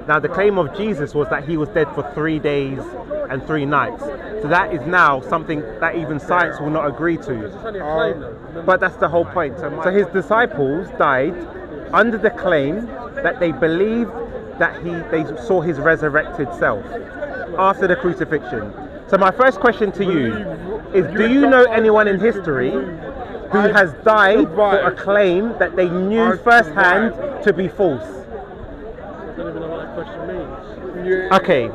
Now, the claim of Jesus was that he was dead for 3 days and 3 nights. So that is now something that even science will not agree to. But that's the whole point. So his disciples died under the claim that they believed that they saw his resurrected self after the crucifixion. So my first question to you is, do you know anyone in history who has died for a claim that they knew firsthand to be false? I don't even know what that question means. Okay,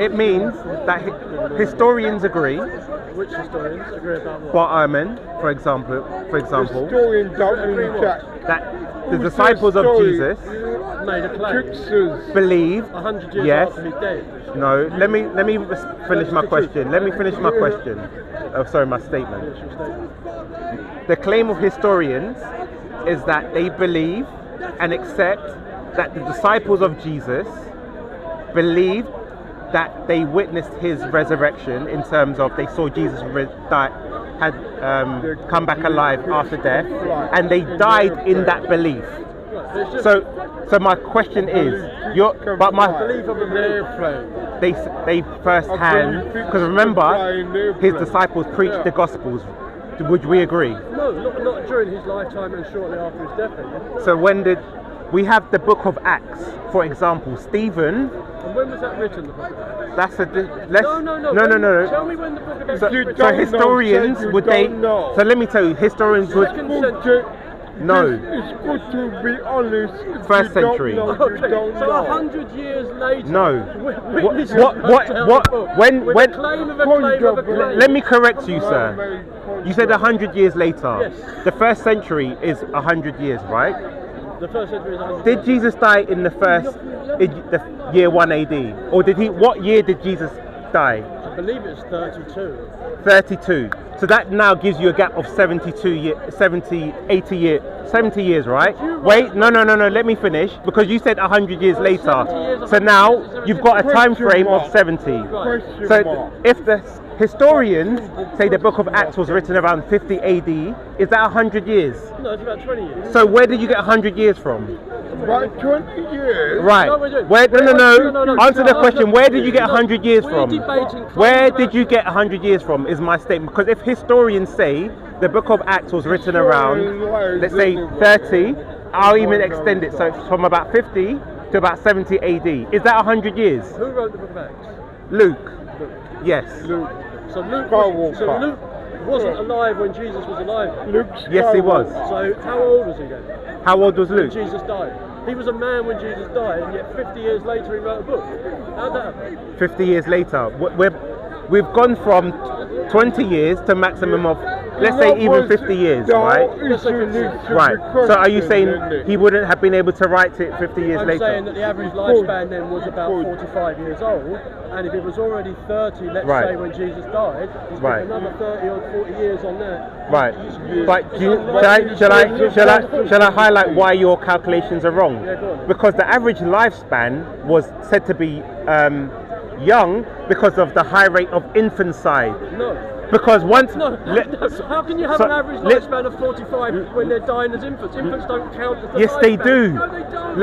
it means that historians agree. Which historians agree about what? Bartman, for example, Historians don't really check. that the disciples of Jesus Made a claim. believe. 100 years Yes. after he's dead. No. Let me finish my question. Let me finish my question. Oh, sorry, my statement. What's your statement? The claim of historians is that they believe and accept that the disciples of Jesus believed that they witnessed his resurrection, in terms of they saw Jesus had come back alive after death, and they died in that belief. So my question is, Belief of an airplane. they firsthand, because remember, his disciples preached the Gospels. Would we agree? No, not during his lifetime and shortly after his death. So when did we have the Book of Acts, for example? Stephen. And when was that written? The Book of Acts? That's a. No. Tell me when the Book of Acts. So historians would they? So let me tell you, historians would. No. It's good to be honest. First century. Okay, so 100 years later. No. When Claim of a claim of a claim. Let me correct you, sir. You said 100 years later. Yes. The first century is 100 years, right? The first century is 100 Did years. Jesus die in the year 1 AD, or did he? What year did Jesus die? I believe it's 32. 32. So that now gives you a gap of 70 years, right? Wait, no, let me finish, because you said 100 years later. So now you've got a time frame of 70. So if the historians say the Book of Acts was written around 50 AD, is that 100 years? No, it's about 20 years. So where did you get 100 years from? About 20 years. Right. Where? No. Answer the question. Where did you get 100 years from? Where did you get 100 years from? Is my statement. Because if historians say the Book of Acts was written around, let's say 30, I'll even extend it. So it's from about 50 to about 70 AD. Is that 100 years? Who wrote the Book of Acts? Luke. Yes. So Luke wasn't alive when Jesus was alive. Yes, he was. So how old was he then? How old was Luke? When Jesus died. He was a man when Jesus died, and yet 50 years later he wrote a book. How'd that happen? 50 years later. We've gone from 20 years to maximum of, let's say, even 50 years, right? Right. So are you saying he wouldn't have been able to write it 50 years I'm later? saying that the average lifespan then was about 45 years old, and if it was already 30, let's say, when Jesus died, he's got another 30 or 40 years on that. Right. But shall I highlight why your calculations are wrong? Yeah, go on. Because the average lifespan was said to be young because of the high rate of infanticide. No. Because once... How can you have an average lifespan of 45 when they're dying as infants? Infants don't count as the Yes, they lifespan. do. No, they don't.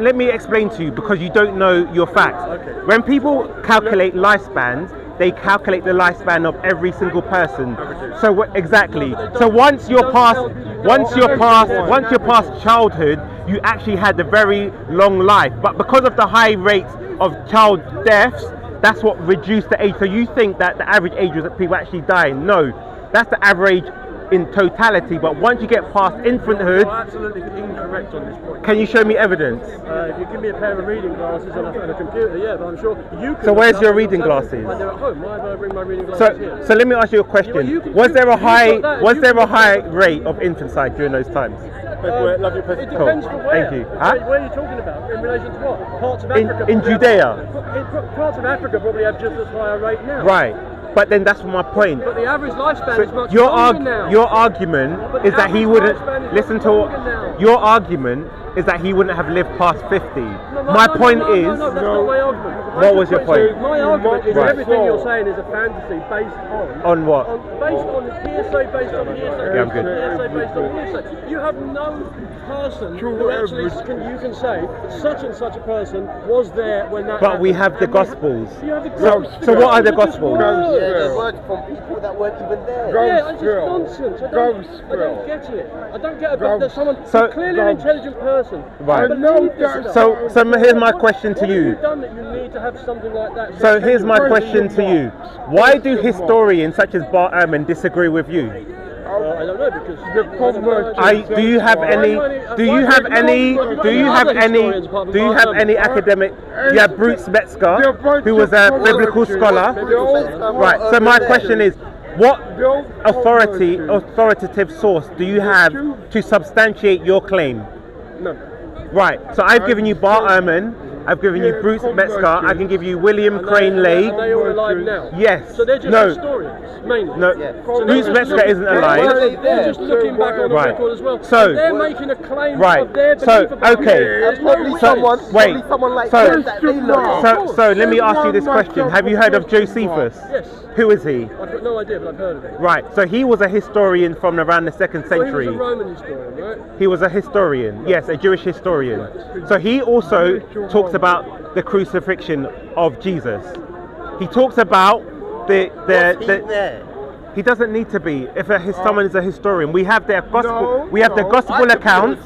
Let me explain to you, because you don't know your facts. Okay. When people calculate lifespans, they calculate the lifespan of every single person. So exactly. So once you're past childhood, you actually had a very long life. But because of the high rate of child deaths, that's what reduced the age. So you think that the average age was that people actually dying? No, that's the average in totality. But once you get past infanthood, You're absolutely incorrect on this point. can you show me evidence? If you give me a pair of reading glasses and a computer, yeah, but I'm sure you can. So where's your reading glasses? They're at home. Why do I bring my reading glasses here? So let me ask you a question. Was there a high rate of infanticide during those times? Love your it depends from where. Thank you. Where are you talking about? In relation to what? Parts of Africa. In Judea. Parts of Africa probably have just as high a rate now. Right. But then that's my point. But the average lifespan is much your longer now. Your argument is that he wouldn't listen to your argument is that he wouldn't have lived past 50. My point is... No, that's not my argument. What was your point? My argument is everything you're saying is a fantasy based on... On what? Based on hearsay, based on hearsay, Yeah, I'm good. hearsay, based on hearsay. You have no person who actually you can say such and such a person was there when that But happened. we have the Gospels. You have the So what are the Gospels? There's words from people that weren't even there. Yeah, it's just nonsense. I don't get it. I don't get it. But there's someone clearly an intelligent person. Right. So here's my question to you. Done that you need to have something like that. So here's my question to you. Why do historians such as Bart Ehrman disagree with you? I don't know because Do you have any academic? You have Bruce Metzger, who was a biblical scholar. Right. So my question is, what authoritative source do you have to substantiate your claim? No. Right. So I've given you Bart Ehrman. I've given you Bruce Metzger. I can give you William Crane Lake. Are they all alive now? Yes. So they're just historians, mainly. No. So Bruce Metzger isn't alive. They're just looking back on the record as well. So they're making a claim right. of their belief about Okay. So let me ask you this question. Have you heard of Josephus? Yes. Who is he? I've got no idea, but I've heard of it. Right. So he was a historian from around the 2nd century. He was a Roman historian, right? He was a historian. Yes, a Jewish historian. So he also talks about the crucifixion of Jesus. He talks about he doesn't need to be. If someone is a historian, we have their gospel. We have the gospel accounts.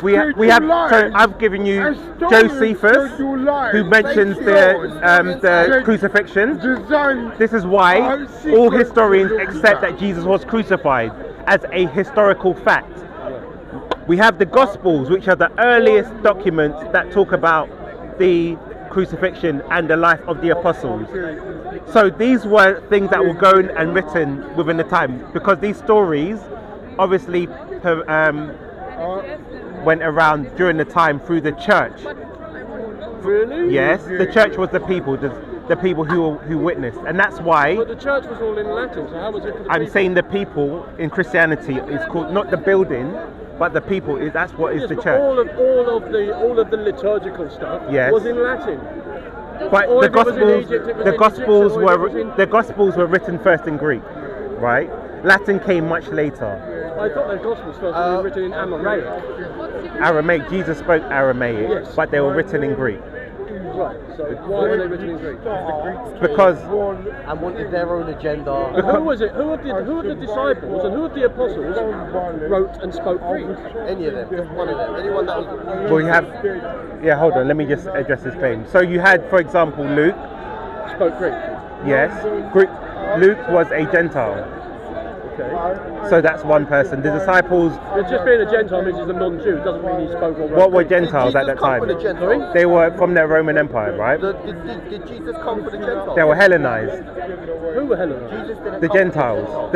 We have. So I've given you Josephus, who mentions the crucifixion. This is why all historians accept that Jesus was crucified as a historical fact. We have the Gospels, which are the earliest documents that talk about the crucifixion and the life of the apostles. So these were things that were going and written within the time, because these stories obviously went around during the time through the church. Really? Yes, the church was the people, the people who witnessed, and that's why. But the church was all in Latin, so how was it for the I'm people? saying the people in Christianity is called not the building, but the people. That's what is the church. All of the liturgical stuff was in Latin. But Or the if it was in Gospels, Egypt, it was the in Gospels Egyptian, or if it was in- the Gospels were written first in Greek, right? Latin came much later. I thought the Gospels first were written in Aramaic. Aramaic. Jesus spoke Aramaic, Yes. but they were written in Greek. Right. So why were they written in Greek? Because And wanted their own agenda. Who was it? Who of the disciples and who of the apostles wrote and spoke Greek? Any of them, just one of them. Anyone that was. well, you have. Yeah, hold on. Let me just address this claim. So you had, for example, Luke. Spoke Greek. Yes, Greek. Luke was a Gentile. Okay. So that's one person. The disciples. But just being a Gentile means he's a non-Jew. Doesn't mean he spoke or wrote What were Greek. Gentiles at that time? Did Jesus come for the Gentiles? They were from the Roman Empire, right? Did Jesus come for the Gentiles? They were Hellenized. Who were Hellenized? Jesus didn't The come Gentiles,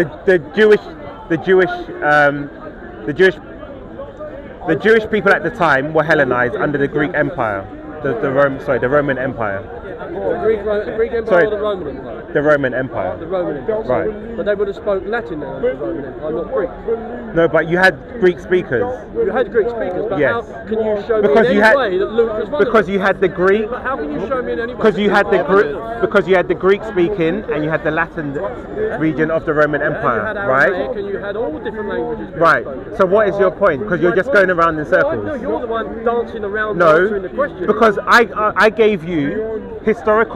the Jewish people at the time were Hellenized under the Greek Empire, the Roman Empire, The Greek Empire Sorry. or the Roman Empire? the Roman Empire. The Roman Empire. Right. But they would have spoke Latin now, the Roman Empire, not Greek. No, but you had Greek speakers. You had Greek speakers, but Yes. how can you show Because me in you any had- way that Luke was one Because of them? you had the Greek, But how can you show me in any way? because you had the Greek speaking, and you had the Latin region of the Roman And you Empire, had right? Aramaic, and you had all different languages being Right. spoken. So what is your point? Because you're just going around in No, circles. you're the one dancing around No, answering the question. because I gave you historians.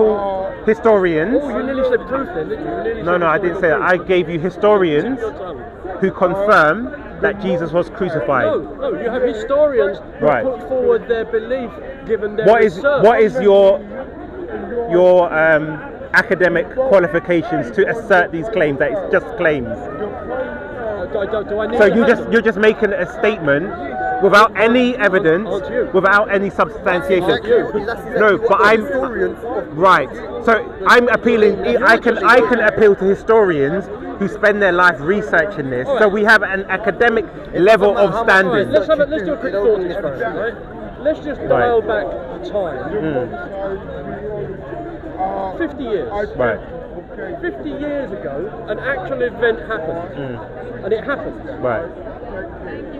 Oh, you nearly said truth then, didn't you? You nearly No, said no, I didn't say that. I gave you historians Your tongue. who confirm that Jesus was crucified. No, you have historians who Right. put forward their belief given their What is research. your academic qualifications to assert these claims that it's just claims? Do I need So to you're have just making a statement without any evidence, Aren't you? without any substantiation. Exactly No, what but the I'm historians of- right. So I'm appealing. I can appeal to historians who spend their life researching this. So we have an academic level of standing. Let's do a quick thought experiment, right? Let's just dial back time. 50 years. Right. 50 years ago, an actual event happened. And it happened. Right.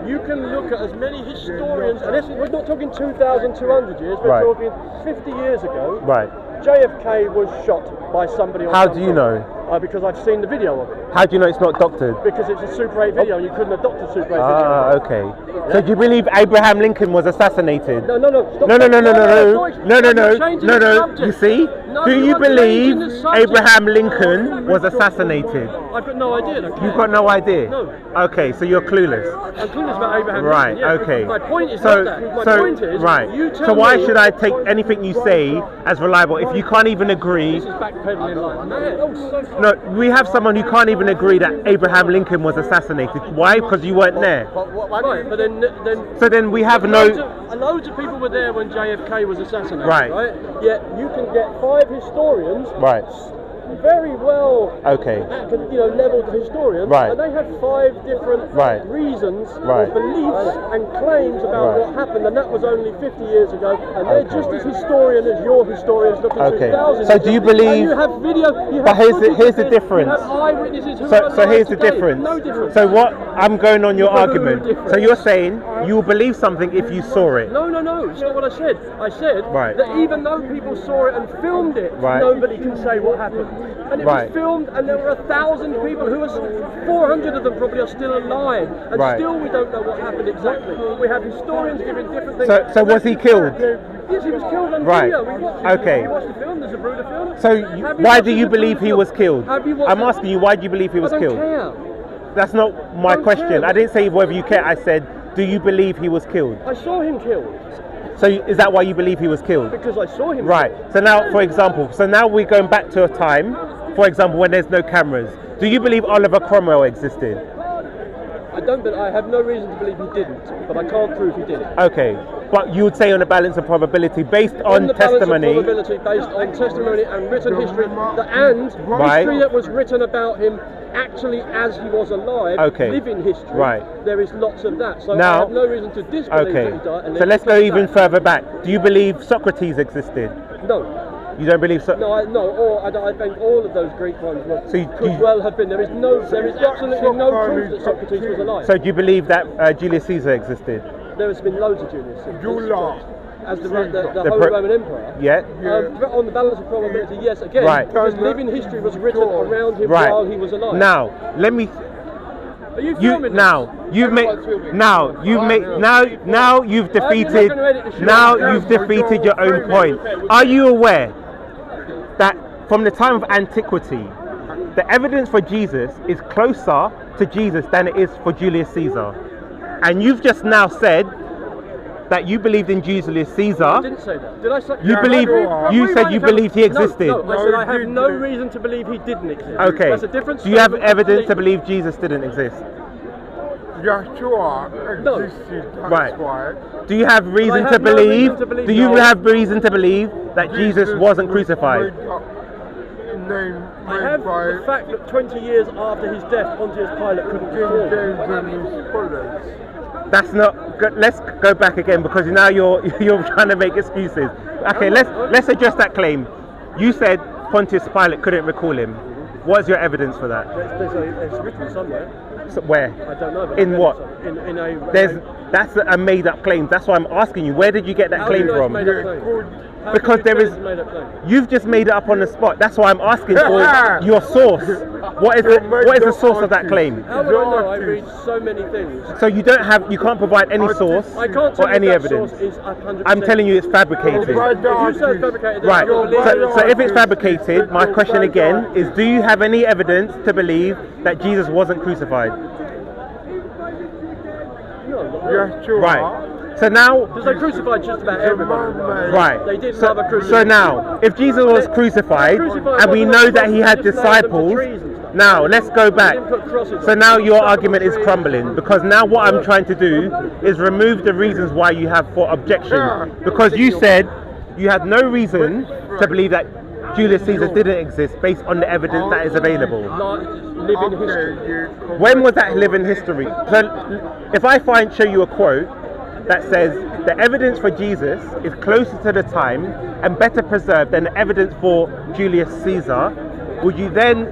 you can look at as many historians, and we're not talking 2,200 years, we're Right. talking 50 years ago. Right. JFK was shot by somebody on How some do you road. know? Because I've seen the video of it. How do you know it's not doctored? Because it's a Super 8 video and you couldn't have doctored Super 8 video. Ah, okay. So do you believe Abraham Lincoln was assassinated? No, stop. No. You're changing the subject. You see? No, Do you you're believe changing the subject. Abraham Lincoln was assassinated? I've got no idea. Okay. You've got no idea? No. Okay, so you're clueless. I'm clueless about Abraham Right, Lincoln. Yeah, okay. My point is So, not that. My point is, right. you tell So why me, should I take anything you say as reliable if you can't even agree? This is backpedaling like No, we have someone who can't even agree that Abraham Lincoln was assassinated. Why? Because you weren't there. Right, but then So then we have loads no... of people were there when JFK was assassinated, Right. Yet you can get 5 historians, Right. very well, Okay. leveled historians, Right. and they have 5 different Right. reasons, Right. or beliefs and claims about Right. what happened, and that was only 50 years ago, and they're Okay. just as historian as your historians looking Okay. 2,000 So do you believe- And you have video, you But have here's the footage of this, difference. You have eyewitnesses who are So alive here's the today. difference. No difference. So what I'm going on your No argument. difference. So you're saying you will believe something if you saw it. No, it's not what I said. I said Right. that even though people saw it and filmed it, Right. nobody can say what happened. And it Right. was filmed, and there were 1,000 people who are 400 of them probably are still alive, and Right. still we don't know what happened exactly. We have historians giving different things. So was he killed? Yes, he was killed on Right. video. We watched it. Okay. We watched the film. There's a Bruder film. So Have you why watched do you the believe Bruder he film? was killed? Have you watched I'm it? asking you, why do you believe he was I don't killed? care. That's not my Don't question. care. I didn't say whether you care. I said, do you believe he was killed? I saw him killed So is that why you believe he was killed? because I saw him. Right. So now, for example, we're going back to a time, for example, when there's no cameras. Do you believe Oliver Cromwell existed? I don't, but I have no reason to believe he didn't. But I can't prove he did it. Okay. But you would say on a balance of probability based on the testimony. balance of probability based on testimony and written history, history that was written about him actually as he was alive, Okay. living history. Right. There is lots of that. So Now- I have no reason to disbelieve Okay. that he died. And So then let's go prove even that. further back. Do you believe Socrates existed? No. You don't believe so? No, I think all of those Greek ones So you- could well have been. There is absolutely no proof that Socrates was alive. So do you believe that Julius Caesar existed? There has been loads of Julius Caesars. Julius. As the The Holy pro- Roman Emperor. Yeah. On the balance of probability, yes. Again, Right. because living history was written around him Right. while he was alive. Now, let me. Are you filming You've defeated. Now you've defeated your own point. Are you aware that from the time of antiquity, the evidence for Jesus is closer to Jesus than it is for Julius Caesar? And you've just now said that you believed in Julius Caesar. I didn't say that. Did I say? You believe? You said you believed he existed. No, I said I have no reason to believe he didn't exist. Okay. That's a different Do you have statement evidence to completely. believe Jesus didn't exist? Yeshua No. existed, that's Right. why. Do you have reason have to no believe? reason to believe Do you no. have reason to believe that Jesus wasn't was crucified? made up- Named I have by the fact that 20 years after his death, Pontius Pilate couldn't King perform. James and his scholars. That's not good. Let's go back again because now you're trying to make excuses. Okay, let's address that claim. You said Pontius Pilate couldn't recall him. What's your evidence for that? It's written somewhere. So where? I don't know. But In I read what? it in a. That's a made-up claim. That's why I'm asking you. Where did you get that How do claim you know it's from? made up claim? How Because can you there tell is- it's made up claim? You've just made it up on the spot. That's why I'm asking for your source. What is the source of that claim? How would I know? I read so many things. So you can't provide any source I can't tell or you any that evidence. source is 100%. I'm telling you it's fabricated. If you say it's fabricated, then Right. I don't believe it. So if it's fabricated, my question again is: do you have any evidence to believe that Jesus wasn't crucified? Yeshua. Right. So now, Because they crucified just about everybody. right. They did have a So crucifixion. now, if Jesus was crucified, and we know that he had disciples, now let's go back. So now your argument is crumbling because now what I'm trying to do is remove the reasons why you have for objection. Because you said you had no reason to believe that Julius Caesar didn't exist based on the evidence that is available. Living history. When was that living history? So if I show you a quote that says the evidence for Jesus is closer to the time and better preserved than the evidence for Julius Caesar, would you then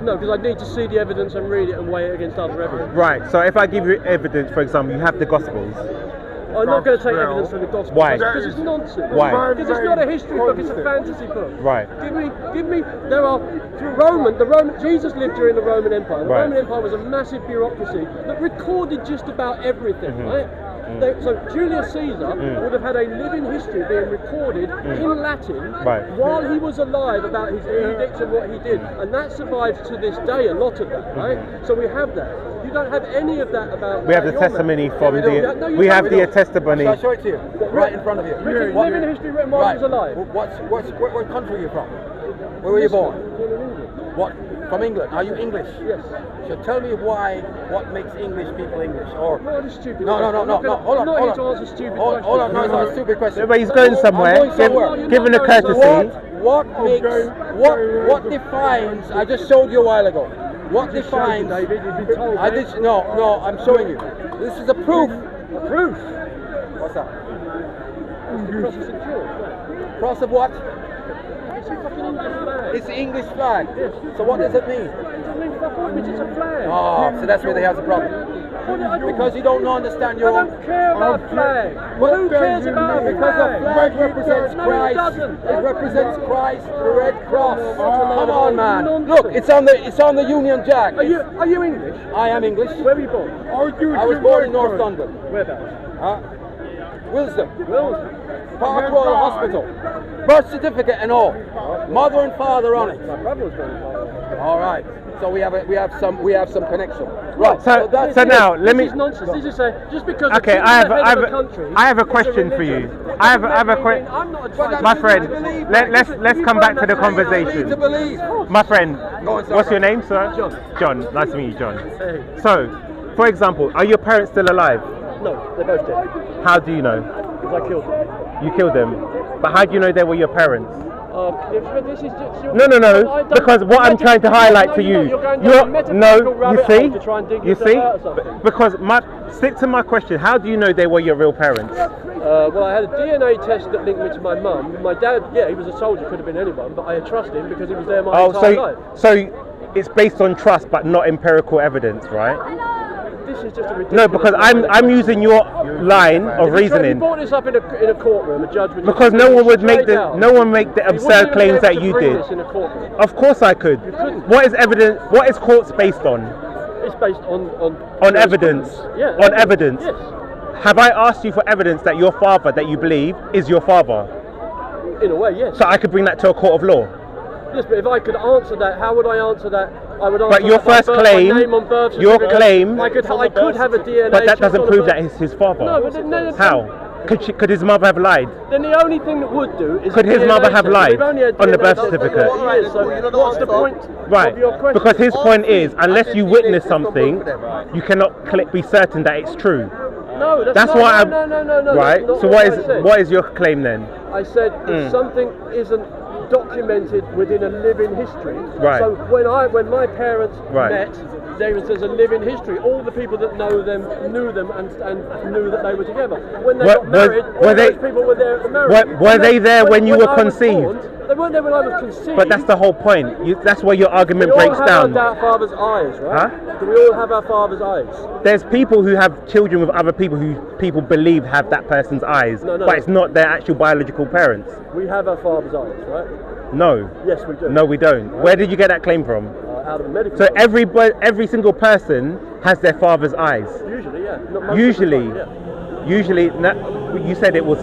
No, because I need to see the evidence and read it and weigh it against other evidence. Right. So if I give you evidence, for example, you have the Gospels. I'm not going to take evidence from the gospel. Why? Because it's nonsense. Why? Because it's not a history book, it's a fantasy book. Right. Give me, Jesus lived during the Roman Empire. The Roman Empire was a massive bureaucracy that recorded just about everything, right? So Julius Caesar would have had a living history being recorded in Latin while he was alive about his edicts and what he did, and that survives to this day. A lot of that, right? So we have that. You don't have any of that about. We have the testimony from the. We have the testimony. I'll show it to you right in front of you. Living history written while he was alive. What country are you from? Where were you born? What? From England. Are you English? Yes. So tell me what makes English people English? Or what a stupid no. Hold on. I'm not here to answer stupid questions. Hold on. No, it's not a stupid question. But he's going somewhere. Given the courtesy. What defines? I just showed you a while ago. What defines? David, you've been told. No. I'm showing you. This is a proof. A proof. What's that? The cross of St. George. Cross of what? It's a fucking English flag. It's the English flag. Yes. So what does it mean? It doesn't mean fuck all, it means it's a flag. Oh, so that's where they have the problem. Because you don't understand your I don't care about flag. Well, who cares about a because flag? the flag represents No, Christ. it doesn't. It represents Christ, the Red Cross. Come on, man. Nonsense. Look, it's on the Union Jack. Are you English? I am English. Where were you born? I was born in North London. Whereabouts? Wisdom. Wilson. Park Royal Hospital. Birth certificate and all. Mother and father on it. My brother was born in Park. All right. So we have some connection. Right. So now let me. This is nonsense. This is just because. Okay, I have a question for you. I have a question. I'm not a My friend, let's come back to the conversation. To believe. My friend, Go on, sir. what's your name, sir? John. John. Nice to meet you, John. Hey. So, for example, are your parents still alive? No, they're both dead. How do you know? Because I killed them. You killed them. But how do you know they were your parents? This is just, No. Because what I'm trying to highlight to you, you see, because stick to my question. How do you know they were your real parents? Well, I had a DNA test that linked me to my mum. My dad, he was a soldier, could have been anyone, but I trust him because he was there my entire life. So it's based on trust, but not empirical evidence, right? This is just a ridiculous. No, because I'm using your line of reasoning. You brought this up in a courtroom, a judge would. Because no one would make the absurd claims that you did. In a courtroom. Of course I could. You couldn't. What is evidence? What is courts based on? It's based on evidence. Yeah. On evidence. Yes. Have I asked you for evidence that your father, that you believe, is your father? In a way, yes. So I could bring that to a court of law. Yes, but if I could answer that, how would I answer that? I would answer. But your first claim, my name on birth your certificate. claim. I could have a DNA. But that doesn't prove that it's it's his father. No, but then, how? Could his mother have lied? Then the only thing that would do is. Could his mother have lied on the birth certificate? So what's the point? Right. Of your question? Because his point is, unless you witness something, you cannot be certain that it's true. No, that's why I'm. No. Right. So what is your claim then? I said if something isn't documented within a living history. Right. So when my parents met, there's a living history. All the people that know them knew them and knew that they were together. When they got married, those people were there at the marriage. Were they there when you were conceived? They weren't there when I was conceived. But that's the whole point. That's where your argument breaks down. We all have our father's eyes, right? Huh? Do we all have our father's eyes? There's people who have children with other people who people believe have that person's eyes, but it's not their actual biological parents. We have our father's eyes, right? No. Yes, we do. No, we don't. Right. Where did you get that claim from? Out of the medical. So every single person has their father's eyes. Usually, yeah. Usually, yeah. Usually, you said it was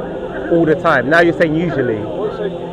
all the time. Now you're saying usually. Well,